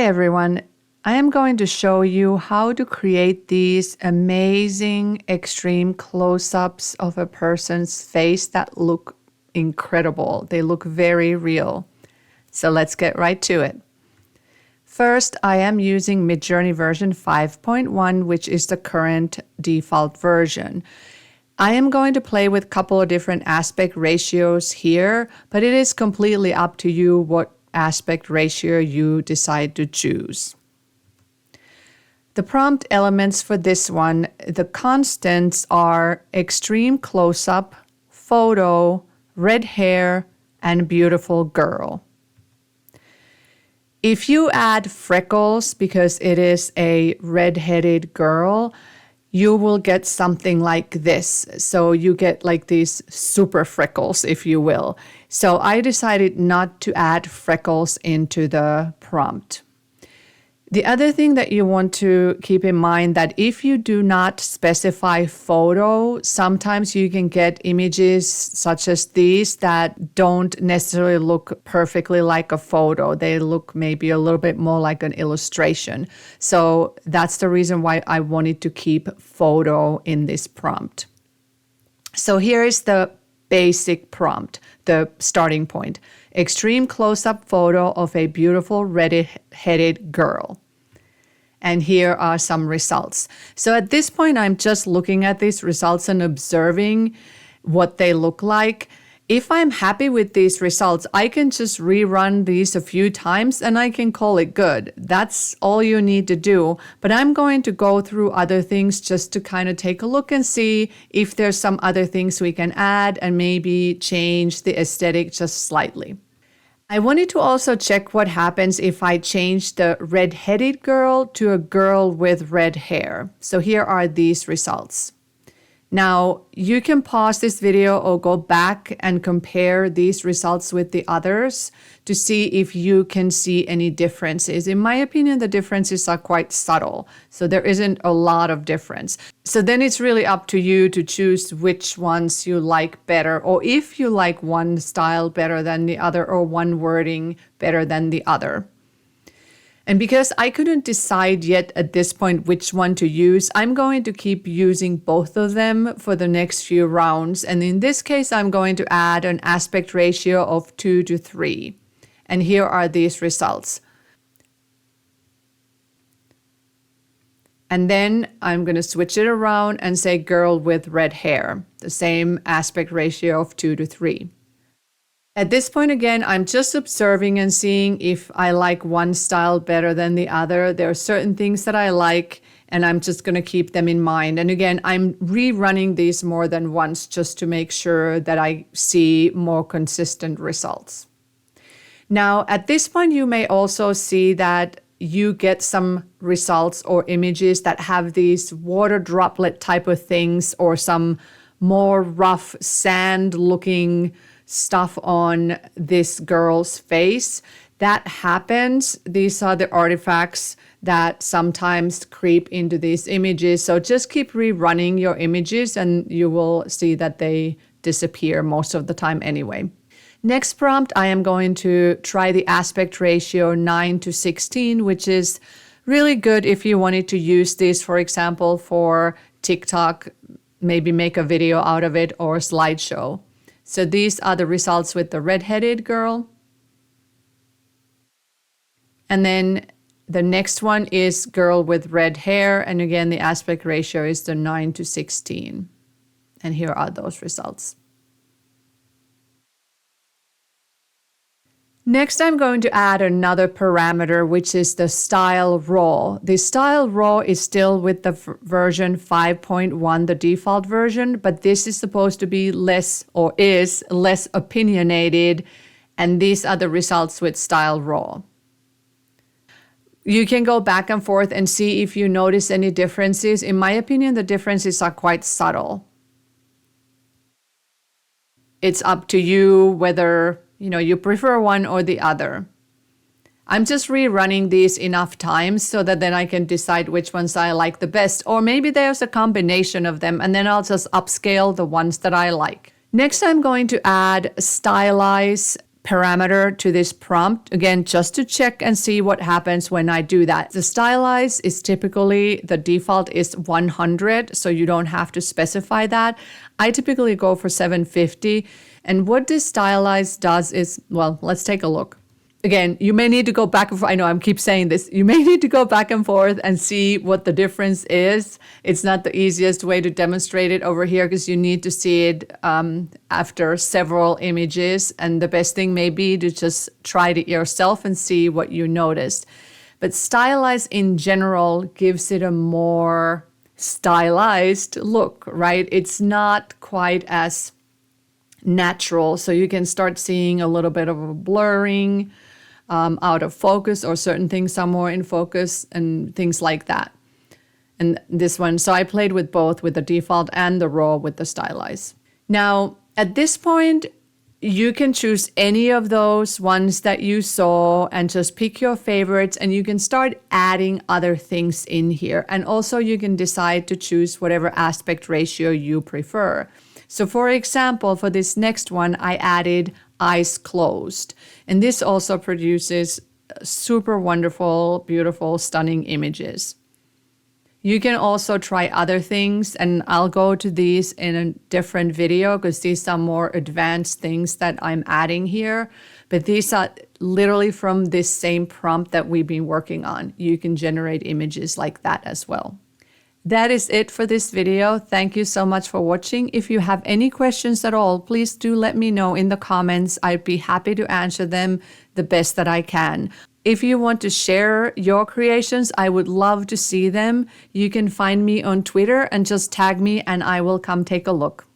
everyone. I am going to show you how to create these amazing extreme close-ups of a person's face that look incredible. They look very real. So let's get right to it. First, I am using Midjourney version 5.1, which is the current default version. I am going to play with a couple of different aspect ratios here, but it is completely up to you what aspect ratio you decide to choose. The prompt elements for this one, the constants are extreme close-up, photo, red hair, and beautiful girl. If you add freckles because it is a redheaded girl, you will get something like this. So you get like these super freckles, if you will. So I decided not to add freckles into the prompt. The other thing that you want to keep in mind that if you do not specify photo, sometimes you can get images such as these that don't necessarily look perfectly like a photo. They look maybe a little bit more like an illustration. So that's the reason why I wanted to keep photo in this prompt. So here is the basic prompt, the starting point. Extreme close-up photo of a beautiful redheaded girl. And here are some results. So at this point, I'm just looking at these results and observing what they look like. If I'm happy with these results, I can just rerun these a few times and I can call it good. That's all you need to do. But I'm going to go through other things just to kind of take a look and see if there's some other things we can add and maybe change the aesthetic just slightly. I wanted to also check what happens if I change the redheaded girl to a girl with red hair. So here are these results. Now, you can pause this video or go back and compare these results with the others to see if you can see any differences. In my opinion, the differences are quite subtle, so there isn't a lot of difference. So then it's really up to you to choose which ones you like better, or if you like one style better than the other or one wording better than the other. And because I couldn't decide yet at this point which one to use, I'm going to keep using both of them for the next few rounds. And in this case, I'm going to add an aspect ratio of 2 to 3. And here are these results. And then I'm going to switch it around and say girl with red hair, the same aspect ratio of 2 to 3. At this point, again, I'm just observing and seeing if I like one style better than the other. There are certain things that I like, and I'm just going to keep them in mind. And again, I'm rerunning these more than once just to make sure that I see more consistent results. Now, at this point, you may also see that you get some results or images that have these water droplet type of things or some more rough sand-looking stuff on this girl's face. That happens. These are the artifacts that sometimes creep into these images. So just keep rerunning your images and you will see that they disappear most of the time anyway. Next prompt, I am going to try the aspect ratio 9 to 16, which is really good if you wanted to use this, for example, for TikTok, maybe make a video out of it or a slideshow. So these are the results with the redheaded girl. And then the next one is girl with red hair. And again, the aspect ratio is the 9 to 16. And here are those results. Next, I'm going to add another parameter, which is the style raw. The style raw is still with the version 5.1, the default version, but this is supposed to be less or is less opinionated. And these are the results with style raw. You can go back and forth and see if you notice any differences. In my opinion, the differences are quite subtle. It's up to you whether you prefer one or the other. I'm just rerunning these enough times so that then I can decide which ones I like the best. Or maybe there's a combination of them and then I'll just upscale the ones that I like. Next, I'm going to add Stylize parameter to this prompt, again, just to check and see what happens when I do that. The Stylize is typically, the default is 100, so you don't have to specify that. I typically go for 750. And what this Stylize does is, well, let's take a look. Again, you may need to go back and forth. I know I keep saying this. You may need to go back and forth and see what the difference is. It's not the easiest way to demonstrate it over here because you need to see it after several images. And the best thing may be to just try it yourself and see what you noticed. But Stylize in general gives it a more stylized look, right? It's not quite as natural. So you can start seeing a little bit of a blurring, out of focus, or certain things are more in focus and things like that. And this one, so I played with both, with the default and the raw with the Stylize. Now, at this point, you can choose any of those ones that you saw and just pick your favorites, and you can start adding other things in here. And also you can decide to choose whatever aspect ratio you prefer. So for example, for this next one, I added eyes closed. And this also produces super wonderful, beautiful, stunning images. You can also try other things, and I'll go to these in a different video because these are more advanced things that I'm adding here. But these are literally from this same prompt that we've been working on. You can generate images like that as well. That is it for this video. Thank you so much for watching. If you have any questions at all, please do let me know in the comments. I'd be happy to answer them the best that I can. If you want to share your creations, I would love to see them. You can find me on Twitter and just tag me and I will come take a look.